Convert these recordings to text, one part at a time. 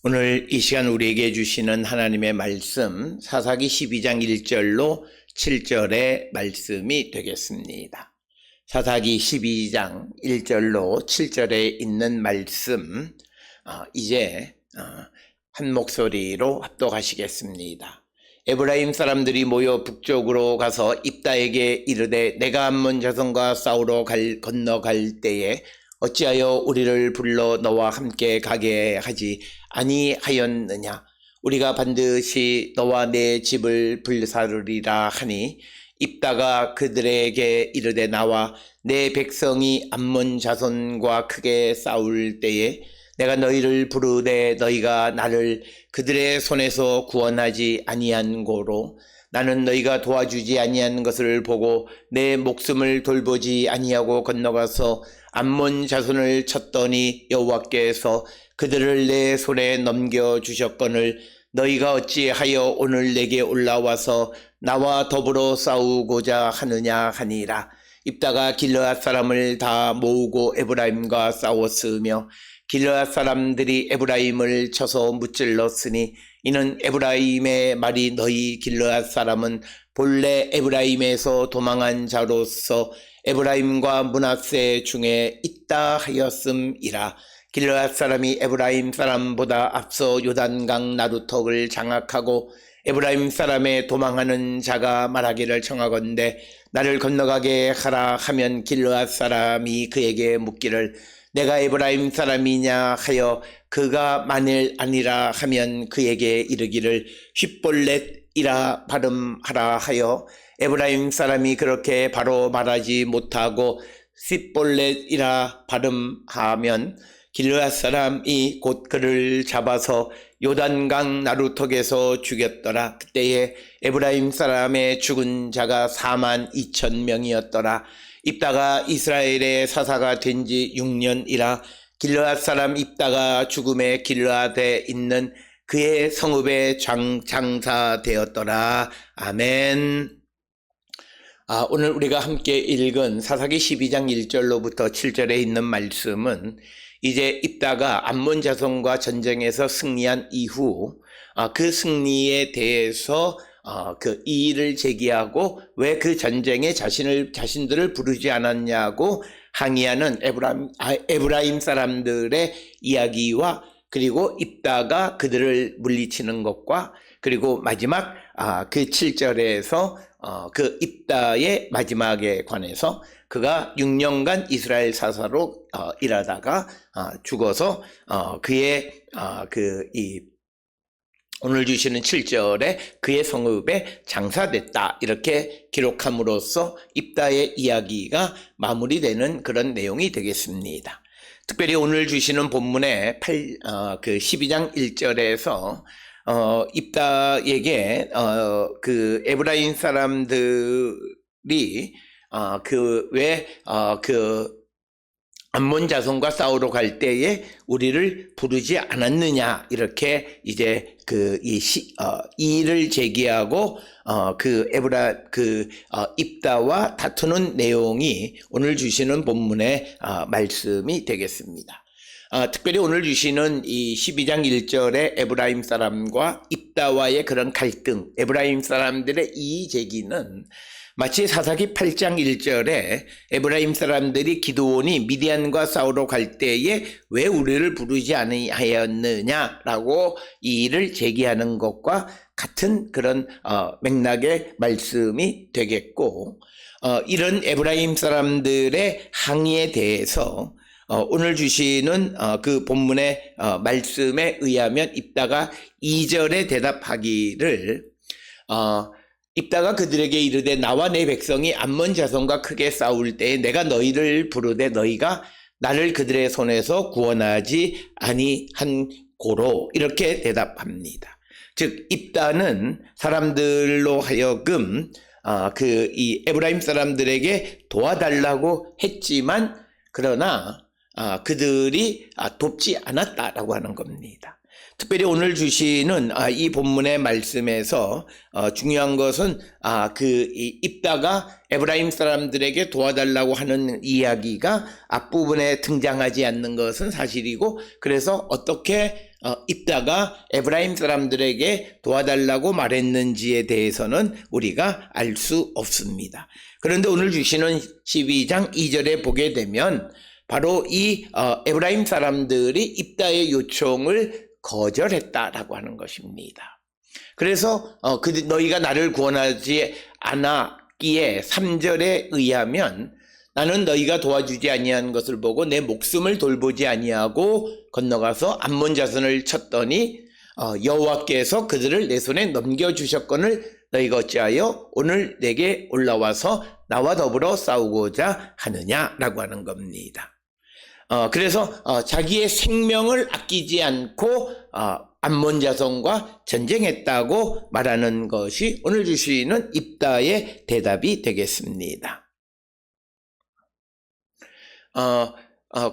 오늘 이 시간 우리에게 주시는 하나님의 말씀 사사기 12장 1절로 7절의 말씀이 되겠습니다. 사사기 12장 1절로 7절에 있는 말씀 이제 한 목소리로 합독하시겠습니다. 에브라임 사람들이 모여 북쪽으로 가서 입다에게 이르되 내가 암몬 자손과 싸우러 건너갈 때에 어찌하여 우리를 불러 너와 함께 가게 하지 아니하였느냐. 우리가 반드시 너와 내 집을 불사르리라 하니 입다가 그들에게 이르되 나와 내 백성이 암몬 자손과 크게 싸울 때에 내가 너희를 부르되 너희가 나를 그들의 손에서 구원하지 아니한 고로 나는 너희가 도와주지 아니한 것을 보고 내 목숨을 돌보지 아니하고 건너가서 암몬 자손을 쳤더니 여호와께서 그들을 내 손에 넘겨주셨거늘 너희가 어찌하여 오늘 내게 올라와서 나와 더불어 싸우고자 하느냐 하니라. 입다가 길르앗 사람을 다 모으고 에브라임과 싸웠으며 길르앗 사람들이 에브라임을 쳐서 무찔렀으니 이는 에브라임의 말이 너희 길르앗 사람은 본래 에브라임에서 도망한 자로서 에브라임과 므낫세 중에 있다 하였음이라. 길르앗 사람이 에브라임 사람보다 앞서 요단강 나루턱을 장악하고 에브라임 사람의 도망하는 자가 말하기를 청하건대 나를 건너가게 하라 하면 길르앗 사람이 그에게 묻기를 내가 에브라임 사람이냐 하여 그가 만일 아니라 하면 그에게 이르기를 쉿볼렛이라 발음하라 하여 에브라임 사람이 그렇게 바로 말하지 못하고 쉿볼렛이라 발음하면 길르앗 사람이 곧 그를 잡아서 요단강 나루턱에서 죽였더라. 그때에 에브라임 사람의 죽은 자가 42,000명이었더라. 입다가 이스라엘의 사사가 된 지 6년이라 길르앗 사람 입다가 죽음에 길르앗에 있는 그의 성읍에 장사되었더라. 아멘. 오늘 우리가 함께 읽은 사사기 12장 1절로부터 7절에 있는 말씀은 이제 입다가 암몬 자손과 전쟁에서 승리한 이후 그 승리에 대해서 그 이의를 제기하고 왜 그 전쟁에 자신들을 부르지 않았냐고 항의하는 에브라임 사람들의 이야기와 그리고 입다가 그들을 물리치는 것과 그리고 마지막 그 7절에서 그 입다의 마지막에 관해서 그가 6년간 이스라엘 사사로 일하다가 죽어서 그의 오늘 주시는 7절에 그의 성읍에 장사됐다 이렇게 기록함으로써 입다의 이야기가 마무리되는 그런 내용이 되겠습니다. 특별히 오늘 주시는 본문의 12장 1절에서 입다에게 그 에브라임 사람들이 암몬 자손과 싸우러 갈 때에 우리를 부르지 않았느냐 이렇게 이제 이의를 제기하고 입다와 다투는 내용이 오늘 주시는 본문의 말씀이 되겠습니다. 특별히 오늘 주시는 이 12장 1절의 에브라임 사람과 입다와의 그런 갈등, 에브라임 사람들의 이의 제기는 마치 사사기 8장 1절에 에브라임 사람들이 기드온이 미디안과 싸우러 갈 때에 왜 우리를 부르지 아니하였느냐라고 이의를 제기하는 것과 같은 그런 맥락의 말씀이 되겠고 이런 에브라임 사람들의 항의에 대해서 오늘 주시는 그 본문의 말씀에 의하면 입다가 2절에 대답하기를 입다가 그들에게 이르되 나와 내 백성이 암몬 자손과 크게 싸울 때에 내가 너희를 부르되 너희가 나를 그들의 손에서 구원하지 아니한 고로 이렇게 대답합니다. 즉 입다는 사람들로 하여금 이 에브라임 사람들에게 도와달라고 했지만 그러나 그들이 돕지 않았다라고 하는 겁니다. 특별히 오늘 주시는 이 본문의 말씀에서 중요한 것은 입다가 에브라임 사람들에게 도와달라고 하는 이야기가 앞부분에 등장하지 않는 것은 사실이고, 그래서 어떻게 입다가 에브라임 사람들에게 도와달라고 말했는지에 대해서는 우리가 알 수 없습니다. 그런데 오늘 주시는 12장 2절에 보게 되면 바로 이 에브라임 사람들이 입다의 요청을 거절했다라고 하는 것입니다. 그래서 너희가 나를 구원하지 않았기에 3절에 의하면 나는 너희가 도와주지 아니한 것을 보고 내 목숨을 돌보지 아니하고 건너가서 암몬 자손을 쳤더니 여호와께서 그들을 내 손에 넘겨주셨거늘 너희가 어찌하여 오늘 내게 올라와서 나와 더불어 싸우고자 하느냐라고 하는 겁니다. 그래서 자기의 생명을 아끼지 않고 암몬 자손과 전쟁했다고 말하는 것이 오늘 주시는 입다의 대답이 되겠습니다.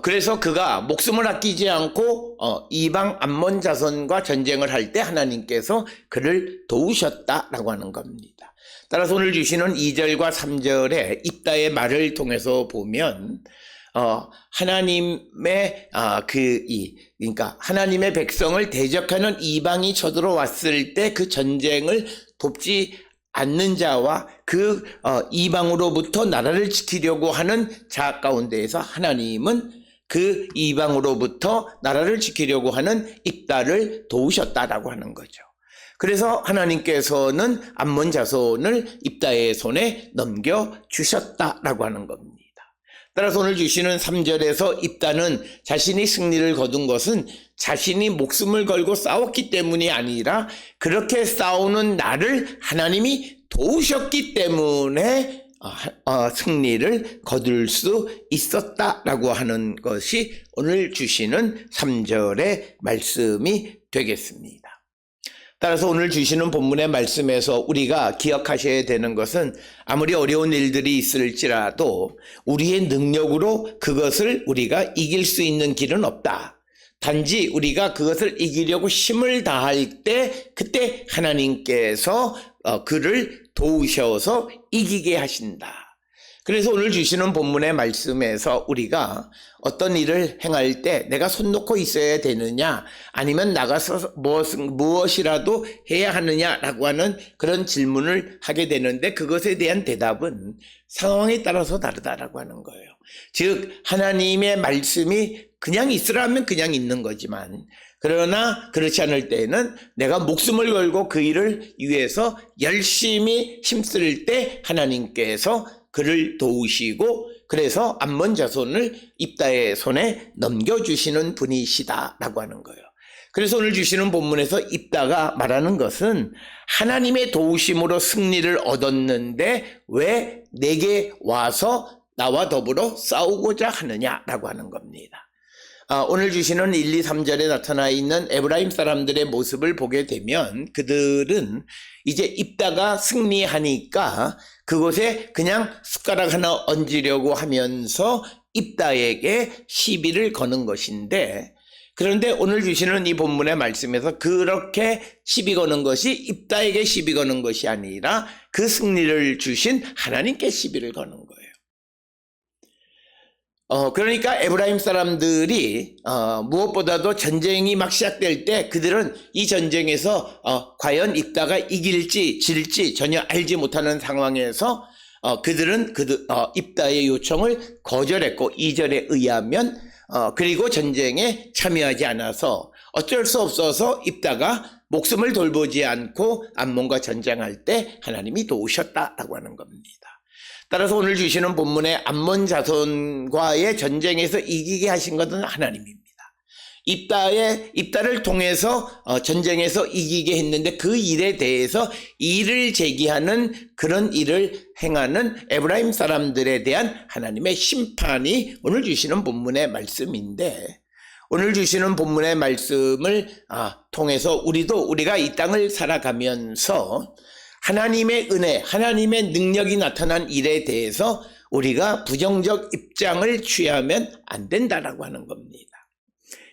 그래서 그가 목숨을 아끼지 않고 이방 암몬 자손과 전쟁을 할 때 하나님께서 그를 도우셨다라고 하는 겁니다. 따라서 오늘 주시는 2절과 3절의 입다의 말을 통해서 보면 하나님의 그러니까 하나님의 백성을 대적하는 이방이 쳐들어왔을 때 그 전쟁을 돕지 않는 자와 그 이방으로부터 나라를 지키려고 하는 자 가운데에서 하나님은 그 이방으로부터 나라를 지키려고 하는 입다를 도우셨다라고 하는 거죠. 그래서 하나님께서는 암몬 자손을 입다의 손에 넘겨주셨다라고 하는 겁니다. 따라서 오늘 주시는 3절에서 입다는 자신이 승리를 거둔 것은 자신이 목숨을 걸고 싸웠기 때문이 아니라 그렇게 싸우는 나를 하나님이 도우셨기 때문에 승리를 거둘 수 있었다라고 하는 것이 오늘 주시는 3절의 말씀이 되겠습니다. 따라서 오늘 주시는 본문의 말씀에서 우리가 기억하셔야 되는 것은 아무리 어려운 일들이 있을지라도 우리의 능력으로 그것을 우리가 이길 수 있는 길은 없다. 단지 우리가 그것을 이기려고 힘을 다할 때 그때 하나님께서 그를 도우셔서 이기게 하신다. 그래서 오늘 주시는 본문의 말씀에서 우리가 어떤 일을 행할 때 내가 손 놓고 있어야 되느냐 아니면 나가서 무엇이라도 해야 하느냐라고 하는 그런 질문을 하게 되는데 그것에 대한 대답은 상황에 따라서 다르다라고 하는 거예요. 즉 하나님의 말씀이 그냥 있으라면 그냥 있는 거지만 그러나 그렇지 않을 때에는 내가 목숨을 걸고 그 일을 위해서 열심히 힘쓸 때 하나님께서 그를 도우시고 그래서 암몬 자손을 입다의 손에 넘겨주시는 분이시다라고 하는 거예요. 그래서 오늘 주시는 본문에서 입다가 말하는 것은 하나님의 도우심으로 승리를 얻었는데 왜 내게 와서 나와 더불어 싸우고자 하느냐라고 하는 겁니다. 오늘 주시는 1, 2, 3절에 나타나 있는 에브라임 사람들의 모습을 보게 되면 그들은 이제 입다가 승리하니까 그곳에 그냥 숟가락 하나 얹으려고 하면서 입다에게 시비를 거는 것인데 그런데 오늘 주시는 이 본문의 말씀에서 그렇게 시비 거는 것이 입다에게 시비 거는 것이 아니라 그 승리를 주신 하나님께 시비를 거는 거예요. 그러니까 에브라임 사람들이 무엇보다도 전쟁이 막 시작될 때 그들은 이 전쟁에서 과연 입다가 이길지 질지 전혀 알지 못하는 상황에서 그들은 입다의 요청을 거절했고 2절에 의하면 그리고 전쟁에 참여하지 않아서 어쩔 수 없어서 입다가 목숨을 돌보지 않고 암몬과 전쟁할 때 하나님이 도우셨다라고 하는 겁니다. 따라서 오늘 주시는 본문의 암몬 자손과의 전쟁에서 이기게 하신 것은 하나님입니다. 입다를 통해서 전쟁에서 이기게 했는데 그 일에 대해서 이를 제기하는 그런 일을 행하는 에브라임 사람들에 대한 하나님의 심판이 오늘 주시는 본문의 말씀인데 오늘 주시는 본문의 말씀을 통해서 우리가 이 땅을 살아가면서 하나님의 은혜, 하나님의 능력이 나타난 일에 대해서 우리가 부정적 입장을 취하면 안 된다라고 하는 겁니다.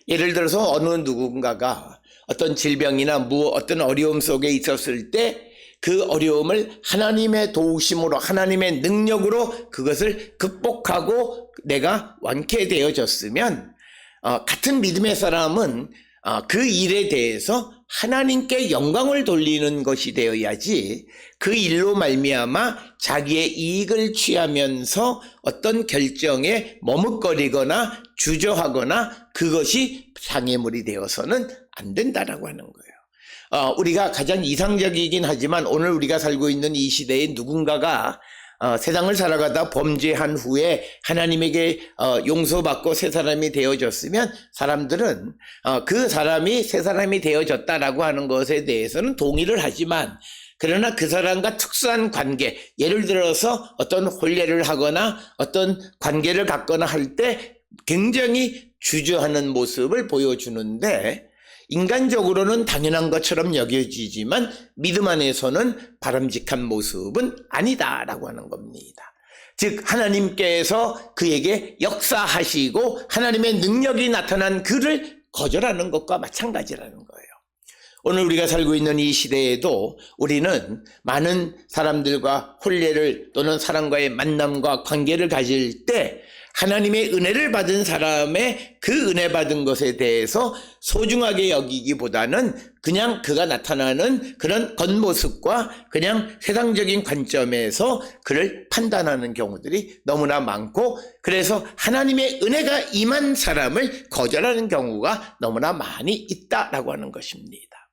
예를 들어서 어느 누군가가 어떤 질병이나 어떤 어려움 속에 있었을 때 그 어려움을 하나님의 도우심으로 하나님의 능력으로 그것을 극복하고 내가 완쾌되어졌으면 같은 믿음의 사람은 그 일에 대해서 하나님께 영광을 돌리는 것이 되어야지 그 일로 말미암아 자기의 이익을 취하면서 어떤 결정에 머뭇거리거나 주저하거나 그것이 장애물이 되어서는 안 된다라고 하는 거예요. 우리가 가장 이상적이긴 하지만 오늘 우리가 살고 있는 이 시대에 누군가가 세상을 살아가다 범죄한 후에 하나님에게 용서받고 새 사람이 되어졌으면 사람들은 그 사람이 새 사람이 되어졌다라고 하는 것에 대해서는 동의를 하지만 그러나 그 사람과 특수한 관계, 예를 들어서 어떤 혼례를 하거나 어떤 관계를 갖거나 할 때 굉장히 주저하는 모습을 보여주는데 인간적으로는 당연한 것처럼 여겨지지만 믿음 안에서는 바람직한 모습은 아니다라고 하는 겁니다. 즉 하나님께서 그에게 역사하시고 하나님의 능력이 나타난 그를 거절하는 것과 마찬가지라는 거예요. 오늘 우리가 살고 있는 이 시대에도 우리는 많은 사람들과 혼례를 또는 사람과의 만남과 관계를 가질 때 하나님의 은혜를 받은 사람의 그 은혜 받은 것에 대해서 소중하게 여기기보다는 그냥 그가 나타나는 그런 겉모습과 그냥 세상적인 관점에서 그를 판단하는 경우들이 너무나 많고 그래서 하나님의 은혜가 임한 사람을 거절하는 경우가 너무나 많이 있다라고 하는 것입니다.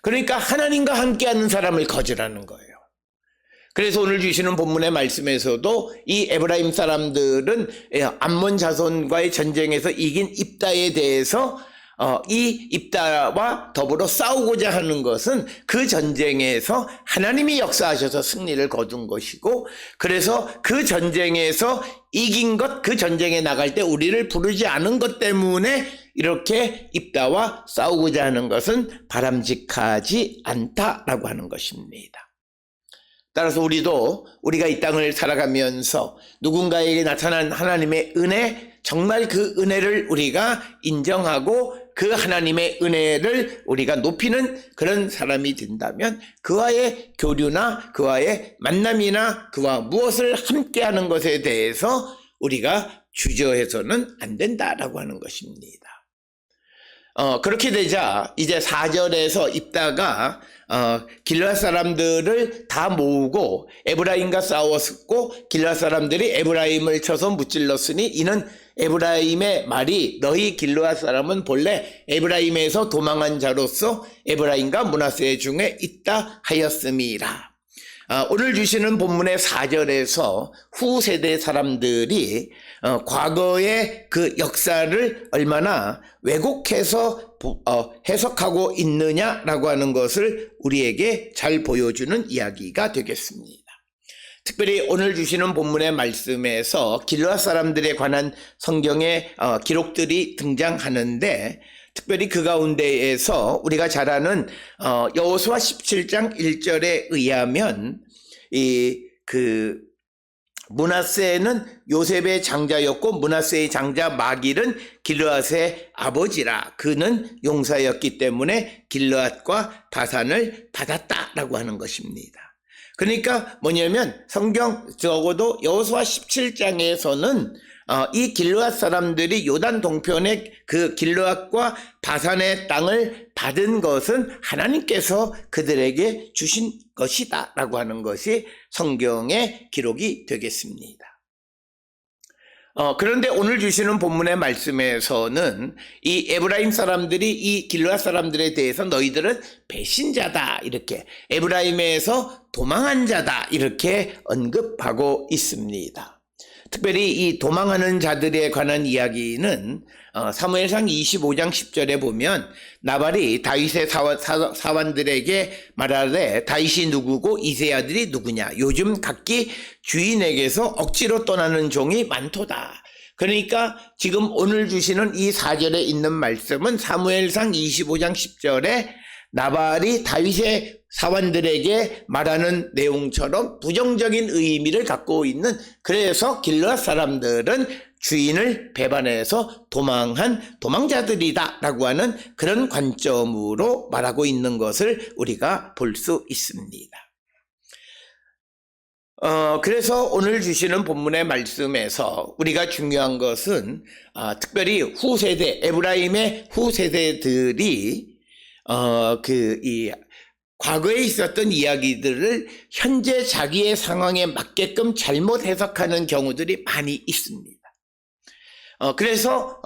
그러니까 하나님과 함께하는 사람을 거절하는 거예요. 그래서 오늘 주시는 본문의 말씀에서도 이 에브라임 사람들은 암몬 자손과의 전쟁에서 이긴 입다에 대해서 이 입다와 더불어 싸우고자 하는 것은 그 전쟁에서 하나님이 역사하셔서 승리를 거둔 것이고 그래서 그 전쟁에서 이긴 것, 그 전쟁에 나갈 때 우리를 부르지 않은 것 때문에 이렇게 입다와 싸우고자 하는 것은 바람직하지 않다라고 하는 것입니다. 따라서 우리가 이 땅을 살아가면서 누군가에게 나타난 하나님의 은혜, 정말 그 은혜를 우리가 인정하고 그 하나님의 은혜를 우리가 높이는 그런 사람이 된다면 그와의 교류나 그와의 만남이나 그와 무엇을 함께하는 것에 대해서 우리가 주저해서는 안 된다라고 하는 것입니다. 그렇게 되자 이제 4절에서 입다가 길르앗 사람들을 다 모으고 에브라임과 싸웠고 길르앗 사람들이 에브라임을 쳐서 무찔렀으니 이는 에브라임의 말이 너희 길르앗 사람은 본래 에브라임에서 도망한 자로서 에브라임과 므낫세 중에 있다 하였음이라. 오늘 주시는 본문의 4절에서 후세대 사람들이 과거의 그 역사를 얼마나 왜곡해서 해석하고 있느냐라고 하는 것을 우리에게 잘 보여주는 이야기가 되겠습니다. 특별히 오늘 주시는 본문의 말씀에서 길르앗 사람들에 관한 성경의 기록들이 등장하는데 특별히 그 가운데에서 우리가 잘 아는 여호수아 17장 1절에 의하면 므낫세는 요셉의 장자였고 므낫세의 장자 마길은 길르앗의 아버지라. 그는 용사였기 때문에 길르앗과 바산을 받았다라고 하는 것입니다. 그러니까 뭐냐면 성경 적어도 여호수아 17장에서는 이 길르앗 사람들이 요단 동편의 그 길르앗과 바산의 땅을 받은 것은 하나님께서 그들에게 주신 것이다 라고 하는 것이 성경의 기록이 되겠습니다. 그런데 오늘 주시는 본문의 말씀에서는 이 에브라임 사람들이 이 길르앗 사람들에 대해서 너희들은 배신자다 이렇게 에브라임에서 도망한 자다 이렇게 언급하고 있습니다. 특별히 이 도망하는 자들에 관한 이야기는 사무엘상 25장 10절에 보면 나발이 다윗의 사원들에게 말하되 다윗이 누구고 이새의 아들이 누구냐 요즘 각기 주인에게서 억지로 떠나는 종이 많도다. 그러니까 지금 오늘 주시는 이 4절에 있는 말씀은 사무엘상 25장 10절에 나발이 다윗의 사원들에게 말하는 내용처럼 부정적인 의미를 갖고 있는 그래서 길르앗 사람들은 주인을 배반해서 도망한 도망자들이다 라고 하는 그런 관점으로 말하고 있는 것을 우리가 볼 수 있습니다. 그래서 오늘 주시는 본문의 말씀에서 우리가 중요한 것은 특별히 후세대, 에브라임의 후세대들이 과거에 있었던 이야기들을 현재 자기의 상황에 맞게끔 잘못 해석하는 경우들이 많이 있습니다. 그래서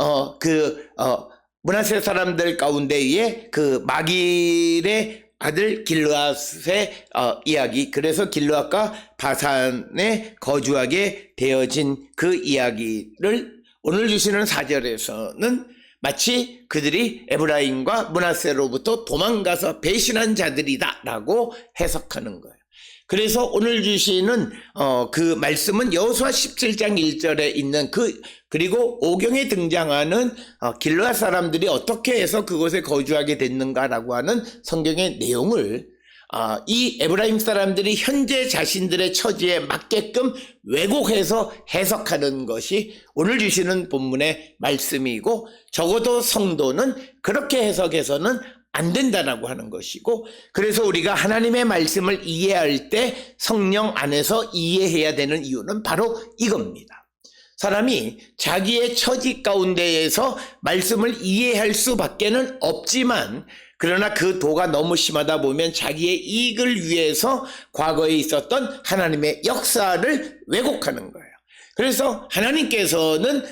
므낫세 사람들 가운데에 그 마길의 아들 길르앗의 이야기, 그래서 길르앗과 바산에 거주하게 되어진 그 이야기를 오늘 주시는 4절에서는 마치 그들이 에브라임과 므낫세로부터 도망가서 배신한 자들이다 라고 해석하는 거예요. 그래서 오늘 주시는 그 말씀은 여호수아 17장 1절에 있는 그리고 오경에 등장하는 길르앗 사람들이 어떻게 해서 그곳에 거주하게 됐는가라고 하는 성경의 내용을 이 에브라임 사람들이 현재 자신들의 처지에 맞게끔 왜곡해서 해석하는 것이 오늘 주시는 본문의 말씀이고, 적어도 성도는 그렇게 해석해서는 안 된다라고 하는 것이고, 그래서 우리가 하나님의 말씀을 이해할 때 성령 안에서 이해해야 되는 이유는 바로 이겁니다. 사람이 자기의 처지 가운데에서 말씀을 이해할 수밖에는 없지만, 그러나 그 도가 너무 심하다 보면 자기의 이익을 위해서 과거에 있었던 하나님의 역사를 왜곡하는 거예요. 그래서 하나님께서는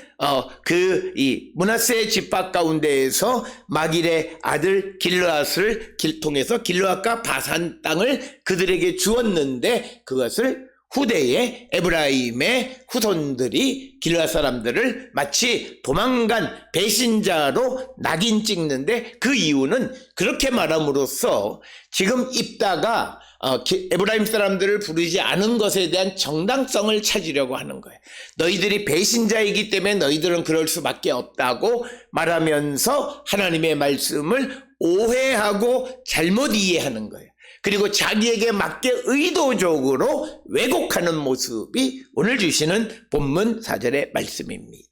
이 므낫세 집합 가운데에서 마길의 아들 길르앗을 통해서 길르앗과 바산 땅을 그들에게 주었는데, 그것을 후대의 에브라임의 후손들이 길르앗 사람들을 마치 도망간 배신자로 낙인 찍는데, 그 이유는 그렇게 말함으로써 지금 입다가 에브라임 사람들을 부르지 않은 것에 대한 정당성을 찾으려고 하는 거예요. 너희들이 배신자이기 때문에 너희들은 그럴 수밖에 없다고 말하면서 하나님의 말씀을 오해하고 잘못 이해하는 거예요. 그리고 자기에게 맞게 의도적으로 왜곡하는 모습이 오늘 주시는 본문 4절의 말씀입니다.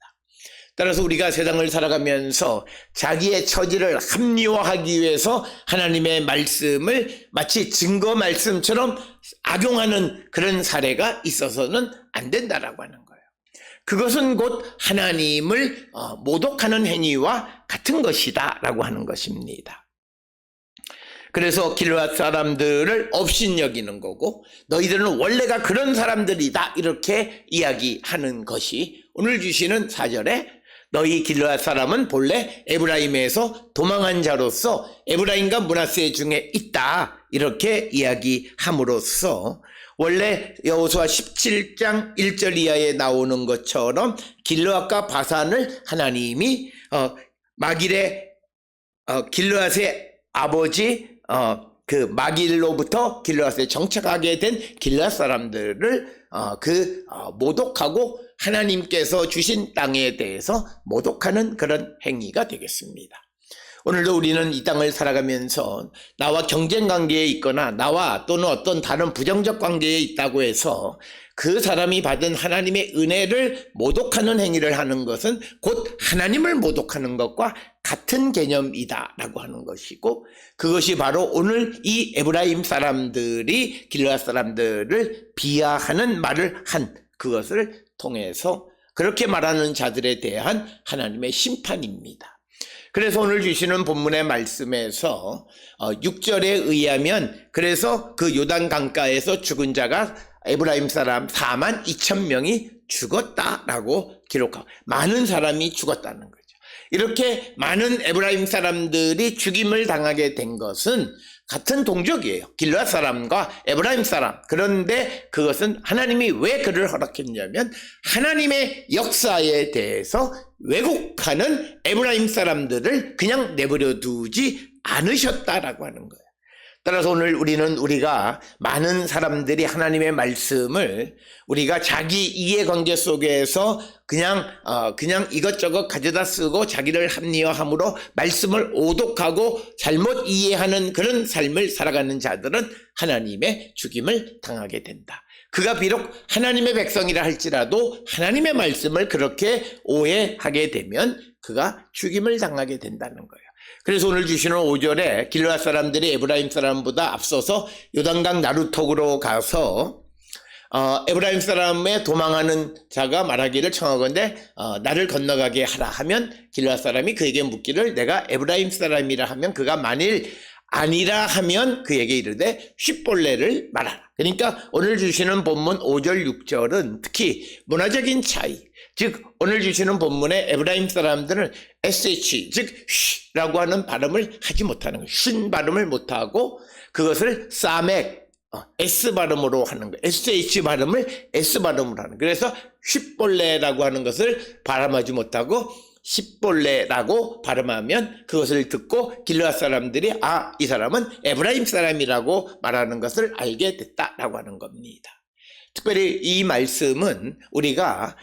따라서 우리가 세상을 살아가면서 자기의 처지를 합리화하기 위해서 하나님의 말씀을 마치 증거 말씀처럼 악용하는 그런 사례가 있어서는 안 된다라고 하는 거예요. 그것은 곧 하나님을 모독하는 행위와 같은 것이다 라고 하는 것입니다. 그래서 길르앗 사람들을 업신여기는 거고, 너희들은 원래가 그런 사람들이다 이렇게 이야기하는 것이 오늘 주시는 4절에 너희 길르앗 사람은 본래 에브라임에서 도망한 자로서 에브라임과 므낫세 중에 있다 이렇게 이야기함으로써, 원래 여호수아 17장 1절 이하에 나오는 것처럼 길르앗과 바산을 하나님이 마길의 길르앗의 아버지 그 마길로부터 길르앗에 정착하게 된 길르앗 사람들을 모독하고 하나님께서 주신 땅에 대해서 모독하는 그런 행위가 되겠습니다. 오늘도 우리는 이 땅을 살아가면서 나와 경쟁 관계에 있거나 나와 또는 어떤 다른 부정적 관계에 있다고 해서 그 사람이 받은 하나님의 은혜를 모독하는 행위를 하는 것은 곧 하나님을 모독하는 것과 같은 개념이다 라고 하는 것이고, 그것이 바로 오늘 이 에브라임 사람들이 길르앗 사람들을 비하하는 말을 한 그것을 통해서 그렇게 말하는 자들에 대한 하나님의 심판입니다. 그래서 오늘 주시는 본문의 말씀에서 6절에 의하면, 그래서 그 요단 강가에서 죽은 자가 에브라임 사람 4만 2천 명이 죽었다라고 기록하고, 많은 사람이 죽었다는 거죠. 이렇게 많은 에브라임 사람들이 죽임을 당하게 된 것은 같은 동족이에요. 길르앗 사람과 에브라임 사람. 그런데 그것은 하나님이 왜 그를 허락했냐면, 하나님의 역사에 대해서 왜곡하는 에브라임 사람들을 그냥 내버려 두지 않으셨다라고 하는 거예요. 따라서 오늘 우리가 많은 사람들이 하나님의 말씀을 우리가 자기 이해관계 속에서 그냥 이것저것 가져다 쓰고 자기를 합리화함으로 말씀을 오독하고 잘못 이해하는 그런 삶을 살아가는 자들은 하나님의 죽임을 당하게 된다. 그가 비록 하나님의 백성이라 할지라도 하나님의 말씀을 그렇게 오해하게 되면 그가 죽임을 당하게 된다는 거예요. 그래서 오늘 주시는 5절에 길르앗 사람들이 에브라임 사람보다 앞서서 요단강 나루턱으로 가서 에브라임 사람의 도망하는 자가 말하기를 청하건대 나를 건너가게 하라 하면 길르앗 사람이 그에게 묻기를 내가 에브라임 사람이라 하면 그가 만일 아니라 하면 그에게 이르되 쉿볼레를 말하라. 그러니까 오늘 주시는 본문 5절 6절은 특히 문화적인 차이, 즉 오늘 주시는 본문의 에브라임 사람들은 SH 즉 쉬라고 하는 발음을 하지 못하는 거예요. 쉰 발음을 못하고 그것을 사맥 S 발음으로 하는 거예요. SH 발음을 S 발음으로 하는 거예요. 그래서 쉿볼레라고 하는 것을 발음하지 못하고 십볼레라고 발음하면 그것을 듣고 길르앗 사람들이 이 사람은 에브라임 사람이라고 말하는 것을 알게 됐다라고 하는 겁니다. 특별히 이 말씀은 우리가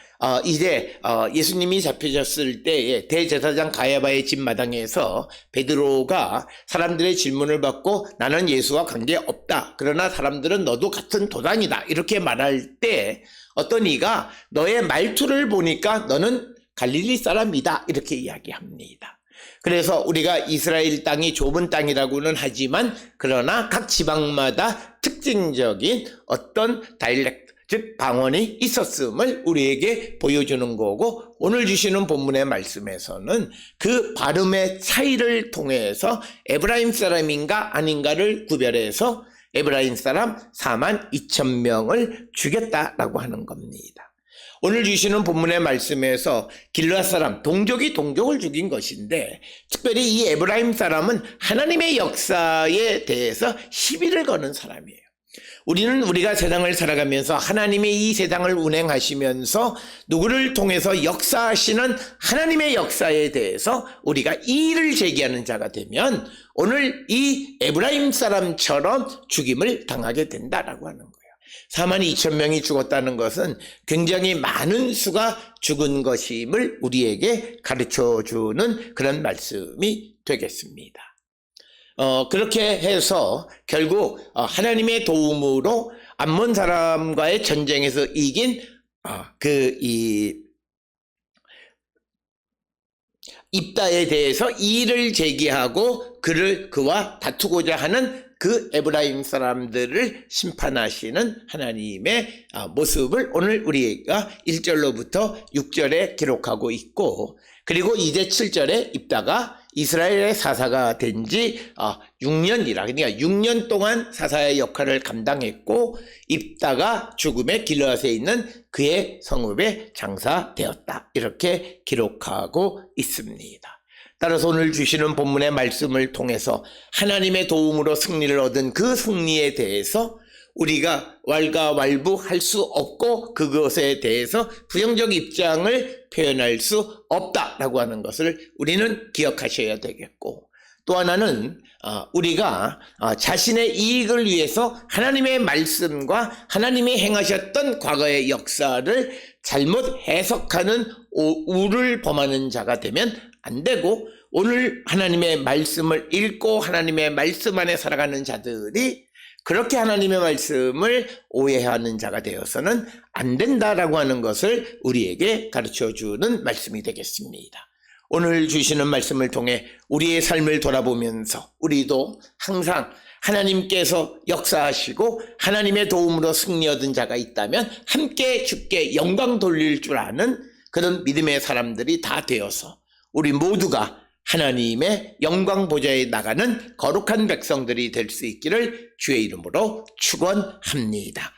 이제 예수님이 잡히셨을 때에 대제사장 가야바의 집 마당에서 베드로가 사람들의 질문을 받고 나는 예수와 관계없다. 그러나 사람들은 너도 같은 도단이다. 이렇게 말할 때 어떤 이가 너의 말투를 보니까 너는 갈릴리 사람이다. 이렇게 이야기합니다. 그래서 우리가 이스라엘 땅이 좁은 땅이라고는 하지만 그러나 각 지방마다 특징적인 어떤 다이렉트 즉 방언이 있었음을 우리에게 보여주는 거고 오늘 주시는 본문의 말씀에서는 그 발음의 차이를 통해서 에브라임 사람인가 아닌가를 구별해서 에브라임 사람 42,000명을 죽였다라고 하는 겁니다. 오늘 주시는 본문의 말씀에서 길르앗 사람 동족이 동족을 죽인 것인데 특별히 이 에브라임 사람은 하나님의 역사에 대해서 시비를 거는 사람이에요. 우리가 세상을 살아가면서 하나님이 이 세상을 운행하시면서 누구를 통해서 역사하시는 하나님의 역사에 대해서 우리가 이의를 제기하는 자가 되면 오늘 이 에브라임 사람처럼 죽임을 당하게 된다라고 하는 거예요. 42,000명이 죽었다는 것은 굉장히 많은 수가 죽은 것임을 우리에게 가르쳐주는 그런 말씀이 되겠습니다. 그렇게 해서 결국 하나님의 도움으로 암몬 사람과의 전쟁에서 이긴 입다에 대해서 이의를 제기하고 그와 다투고자 하는 그 에브라임 사람들을 심판하시는 하나님의 모습을 오늘 우리가 1절로부터 6절에 기록하고 있고 그리고 이제 7절에 입다가 이스라엘의 사사가 된 지 6년이라 그러니까 6년 동안 사사의 역할을 감당했고 입다가 죽음의 길르앗에 있는 그의 성읍에 장사되었다. 이렇게 기록하고 있습니다. 따라서 오늘 주시는 본문의 말씀을 통해서 하나님의 도움으로 승리를 얻은 그 승리에 대해서 우리가 왈가왈부할 수 없고 그것에 대해서 부정적 입장을 표현할 수 없다라고 하는 것을 우리는 기억하셔야 되겠고 또 하나는 우리가 자신의 이익을 위해서 하나님의 말씀과 하나님이 행하셨던 과거의 역사를 잘못 해석하는 우를 범하는 자가 되면 안 되고 오늘 하나님의 말씀을 읽고 하나님의 말씀 안에 살아가는 자들이 그렇게 하나님의 말씀을 오해하는 자가 되어서는 안 된다라고 하는 것을 우리에게 가르쳐주는 말씀이 되겠습니다. 오늘 주시는 말씀을 통해 우리의 삶을 돌아보면서 우리도 항상 하나님께서 역사하시고 하나님의 도움으로 승리 얻은 자가 있다면 함께 주께 영광 돌릴 줄 아는 그런 믿음의 사람들이 다 되어서 우리 모두가 하나님의 영광 보좌에 나가는 거룩한 백성들이 될 수 있기를 주의 이름으로 축원합니다.